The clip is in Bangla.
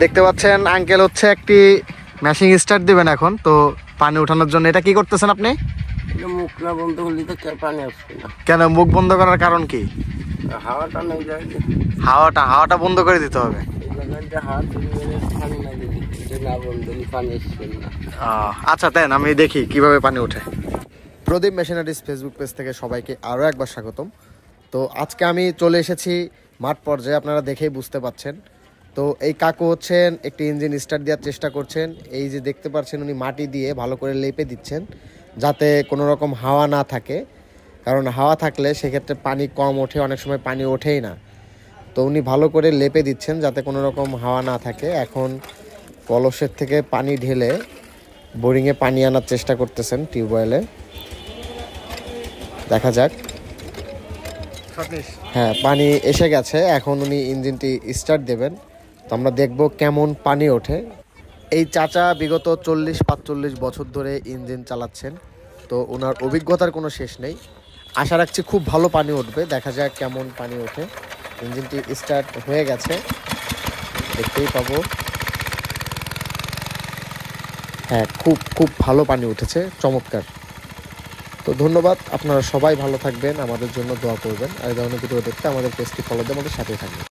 দেখতে পাচ্ছেন আঙ্কেল হচ্ছে একটি মেশিন স্টার্ট দিবেন এখন। তো পানি ওঠানোর জন্য এটা কি করতেছেন আপনি? মুখ না বন্ধ করলে তো পানি আসবে না। কেন মুখ বন্ধ করার কারণ কি? হাওয়াটা নেই যায়, হাওয়াটা বন্ধ করে দিতে হবে। এই জায়গায় যে হাওয়া চলে গেলে পানি না দিলে যে না বন্ধ হলে পানি আসবে না। আচ্ছা দেন আমি দেখি কিভাবে পানি ওঠে। প্রদীপ মেশিনারিজ ফেসবুক পেজ থেকে সবাইকে আরও একবার স্বাগতম। তো আজকে আমি চলে এসেছি মাঠ পর্যায়ে, আপনারা দেখেই বুঝতে পাচ্ছেন। তো এই কাকু হচ্ছেন একটি ইঞ্জিন স্টার্ট দেওয়ার চেষ্টা করছেন। এই যে দেখতে পাচ্ছেন উনি মাটি দিয়ে ভালো করে লেপে দিচ্ছেন যাতে কোনো রকম হাওয়া না থাকে, কারণ হাওয়া থাকলে সেক্ষেত্রে পানি কম ওঠে, অনেক সময় পানি ওঠেই না। তো উনি ভালো করে লেপে দিচ্ছেন যাতে কোনো রকম হাওয়া না থাকে। এখন কলসের থেকে পানি ঢেলে বোরিংয়ে পানি আনার চেষ্টা করতেছেন টিউবওয়েলে। দেখা যাক। হ্যাঁ, পানি এসে গেছে। এখন উনি ইঞ্জিনটি স্টার্ট দেবেন। তো আমরা দেখব কেমন পানি ওঠে। এই চাচা বিগত 40-45 বছর ধরে ইঞ্জিন চালাচ্ছেন। তো ওনার অভিজ্ঞতার কোনো শেষ নেই। আশা রাখছি খুব ভালো পানি উঠবে। দেখা যাক কেমন পানি ওঠে। ইঞ্জিনটি স্টার্ট হয়ে গেছে, দেখতেই পাবো। হ্যাঁ, খুব ভালো পানি উঠেছে, চমৎকার। তো ধন্যবাদ, আপনারা সবাই ভালো থাকবেন, আমাদের জন্য দোয়া করবেন। আর এই ধরনের ভিডিও দেখতে আমাদের পেজটি ফলো দিয়ে আমাদের সাথেই থাকবেন।